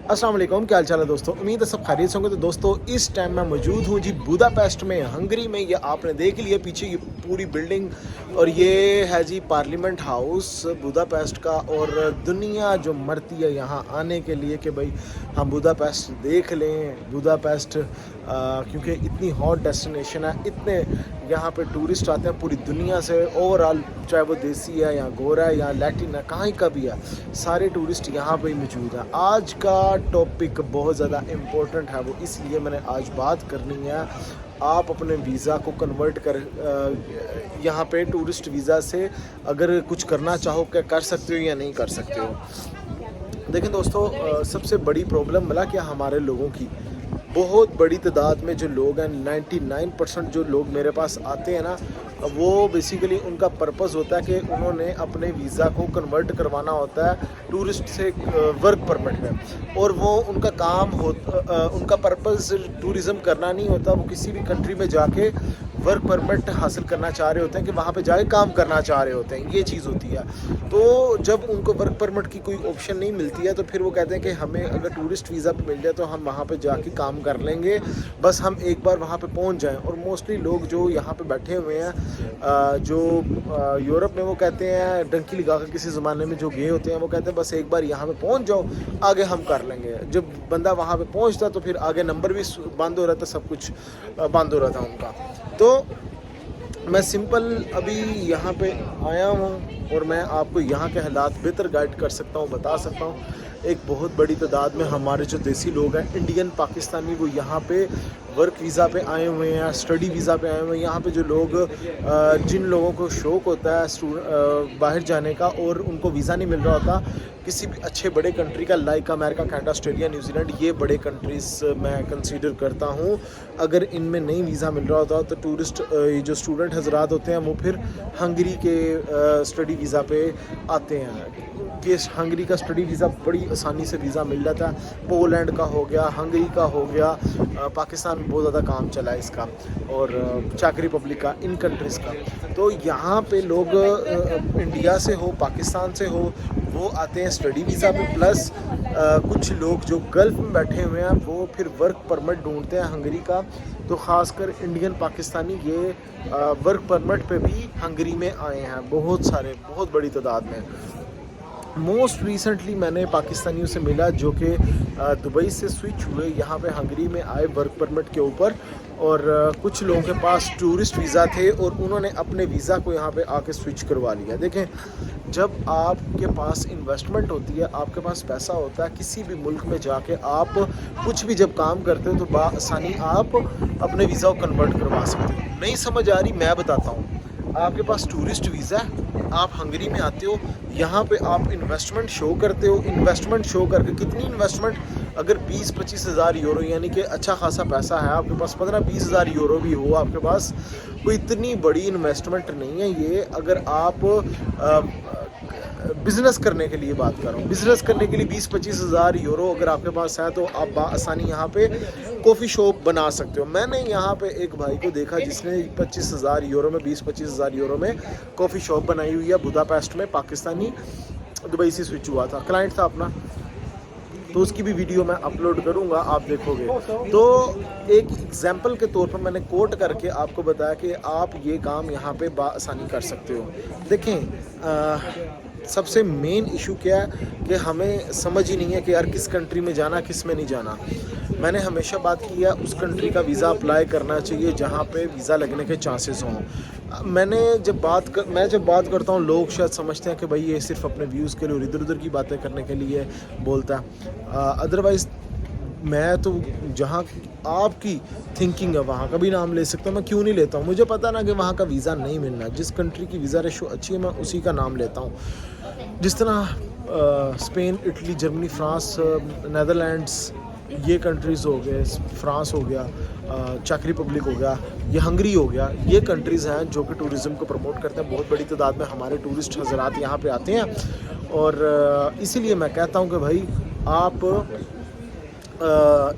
अस्सलाम वालेकुम, क्या हाल चाल है दोस्तों। उम्मीद है सब खैरियत से होंगे। तो दोस्तों इस टाइम मैं मौजूद हूँ जी बुदापेस्ट में, हंगरी में। ये आपने देख लिया पीछे ये पूरी बिल्डिंग, और ये है जी पार्लियामेंट हाउस बुदापेस्ट का। और दुनिया जो मरती है यहाँ आने के लिए कि भाई हम बुदापेस्ट देख लें। बुदापेस्ट क्योंकि इतनी हॉट डेस्टिनेशन है, इतने यहाँ पे टूरिस्ट आते हैं पूरी दुनिया से ओवरऑल, चाहे वो देसी है या गोरा है या लैटिन है, कहीं का भी है, सारे टूरिस्ट यहाँ पे ही मौजूद हैं। आज का टॉपिक बहुत ज़्यादा इम्पोर्टेंट है, वो इसलिए मैंने आज बात करनी है। आप अपने वीज़ा को कन्वर्ट कर यहाँ पे टूरिस्ट वीज़ा से अगर कुछ करना चाहो, क्या कर सकते हो या नहीं कर सकते हो। देखें दोस्तों, सबसे बड़ी प्रॉब्लम मिला क्या हमारे लोगों की, बहुत बड़ी तादाद में जो लोग हैं, 99% जो लोग मेरे पास आते हैं ना, वो बेसिकली उनका पर्पस होता है कि उन्होंने अपने वीज़ा को कन्वर्ट करवाना होता है टूरिस्ट से वर्क परमिट में। और वो उनका काम उनका पर्पस टूरिज़म करना नहीं होता, वो किसी भी कंट्री में जाके वर्क परमिट हासिल करना चाह रहे होते हैं, कि वहाँ पे जाके काम करना चाह रहे होते हैं, ये चीज़ होती है। तो जब उनको वर्क परमिट की कोई ऑप्शन नहीं मिलती है, तो फिर वो कहते हैं कि हमें अगर टूरिस्ट वीज़ा पे मिल जाए तो हम वहाँ पे जाके काम कर लेंगे, बस हम एक बार वहाँ पे पहुँच जाएं। और मोस्टली लोग जो यहाँ पे बैठे हुए हैं, जो यूरोप में, वो कहते हैं डंकी लगा कर, किसी ज़माने में जो गए होते हैं, वो कहते हैं बस एक बार यहाँ पे पहुँच जाओ, आगे हम कर लेंगे। जब बंदा वहाँ पे पहुँचता तो फिर आगे नंबर भी बंद हो रहा था, सब कुछ बंद हो रहा था उनका। तो मैं सिंपल अभी यहाँ पे आया हूँ और मैं आपको यहाँ के हालात बेहतर गाइड कर सकता हूँ, बता सकता हूँ। एक बहुत बड़ी तादाद में हमारे जो देसी लोग हैं, इंडियन पाकिस्तानी, वो यहाँ पे वर्क वीज़ा पे आए हुए हैं, स्टडी वीज़ा पे आए हुए हैं। यहाँ पे जो लोग जिन लोगों को शौक़ होता है बाहर जाने का और उनको वीज़ा नहीं मिल रहा होता किसी भी अच्छे बड़े कंट्री का, like America, Canada, Australia, New Zealand, ये बड़े कंट्रीज़ मैं कंसीडर करता हूँ। अगर इनमें नहीं वीज़ा मिल रहा होता तो टूरिस्ट जो स्टूडेंट हजरात होते हैं वो फिर हंगरी के स्टडी वीज़ा पे आते हैं। कि हंगरी का स्टडी वीज़ा बड़ी आसानी से वीज़ा मिल जाता है। पोलैंड का हो गया, हंगरी का हो गया, पाकिस्तान में बहुत ज़्यादा काम चला है इसका, और चेक रिपब्लिक का, इन कंट्रीज़ का। तो यहाँ पे लोग इंडिया से हो, पाकिस्तान से हो, वो आते हैं स्टडी वीज़ा पे। प्लस कुछ लोग जो गल्फ़ में बैठे हुए हैं वो फिर वर्क परमिट ढूंढते हैं हंगरी का। तो ख़ासकर इंडियन पाकिस्तानी ये वर्क परमिट पे भी हंगरी में आए हैं, बहुत सारे, बहुत बड़ी तादाद में। मोस्ट रिसेंटली मैंने पाकिस्तानियों से मिला जो कि दुबई से स्विच हुए, यहाँ पे हंगरी में आए वर्क परमिट के ऊपर। और कुछ लोगों के पास टूरिस्ट वीज़ा थे और उन्होंने अपने वीज़ा को यहाँ पे आके स्विच करवा लिया। देखें, जब आपके पास इन्वेस्टमेंट होती है, आपके पास पैसा होता है, किसी भी मुल्क में जाके आप कुछ भी जब काम करते हो तो बआसानी आप अपने वीज़ा को कन्वर्ट करवा सकते हो। नहीं समझ आ रही, मैं बताता हूँ। आपके पास टूरिस्ट वीज़ा है, आप हंगरी में आते हो, यहाँ पे आप इन्वेस्टमेंट शो करते हो। इन्वेस्टमेंट शो करके, कितनी इन्वेस्टमेंट, अगर 20-25 हज़ार यूरो, यानी कि अच्छा खासा पैसा है आपके पास, 15-20 हज़ार यूरो भी हो आपके पास, कोई इतनी बड़ी इन्वेस्टमेंट नहीं है ये। अगर आप बिज़नेस करने के लिए बात कर रहा हूँ, बिज़नेस करने के लिए 20-25 हज़ार यूरो अगर आपके पास है तो आप बआसानी यहाँ पे कॉफ़ी शॉप बना सकते हो। मैंने यहाँ पे एक भाई को देखा जिसने 25 हज़ार यूरो में, 20-25 हज़ार यूरो में कॉफ़ी शॉप बनाई हुई है बुदापेस्ट में, पाकिस्तानी, दुबई से स्विच हुआ था, क्लाइंट था अपना। तो उसकी भी वीडियो मैं अपलोड करूंगा, आप देखोगे। तो एक एग्जांपल के तौर पर मैंने कोट करके आपको बताया कि आप ये काम यहाँ पे बआसानी कर सकते हो। देखें, सबसे मेन इशू क्या है कि हमें समझ ही नहीं है कि यार किस कंट्री में जाना, किस में नहीं जाना। मैंने हमेशा बात की है उस कंट्री का वीज़ा अप्लाई करना चाहिए जहाँ पे वीज़ा लगने के चांसेस हों। मैं जब बात करता हूँ, लोग शायद समझते हैं कि भाई ये सिर्फ अपने व्यूज़ के लिए और इधर उधर की बातें करने के लिए बोलता है। अदरवाइज़ मैं तो जहाँ आपकी थिंकिंग है वहाँ का भी नाम ले सकता हूँ। मैं क्यों नहीं लेता हूँ, मुझे पता ना कि वहाँ का वीज़ा नहीं मिलना, जिस कंट्री की वीज़ा रेशो अच्छी है मैं उसी का नाम लेता हूँ। जिस तरह Spain, Italy, Germany, France, Netherlands, ये कंट्रीज़ हो गए, फ्रांस हो गया, चेक रिपब्लिक हो गया, ये हंगरी हो गया, ये कंट्रीज़ हैं जो कि टूरिज़म को प्रमोट करते हैं। बहुत बड़ी तादाद में हमारे टूरिस्ट हज़रात यहाँ पे आते हैं। और इसीलिए मैं कहता हूँ कि भाई आप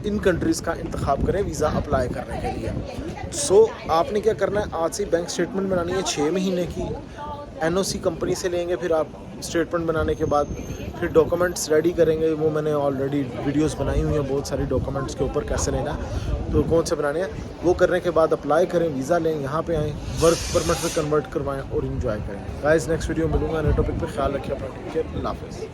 इन कंट्रीज़ का इंतखाब करें वीज़ा अप्लाई करने के लिए। सो आपने क्या करना है, आज से बैंक स्टेटमेंट बनानी है 6 महीने की, एनओसी कंपनी से लेंगे, फिर आप स्टेटमेंट बनाने के बाद फिर डॉक्यूमेंट्स रेडी करेंगे, वो मैंने ऑलरेडी वीडियोस बनाई हुई हैं बहुत सारी डॉक्यूमेंट्स के ऊपर कैसे लेना तो कौन से बनाने हैं। वो करने के बाद अप्लाई करें, वीज़ा लें, यहाँ पे आएँ, वर्क परमिट में कन्वर्ट करवाएं और इन्जॉय करें। गाइस नेक्स्ट वीडियो मिलूंगा नए टॉपिक पे, ख्याल रखिए अपना, टेक केयर, अल्लाह हाफ़िज़।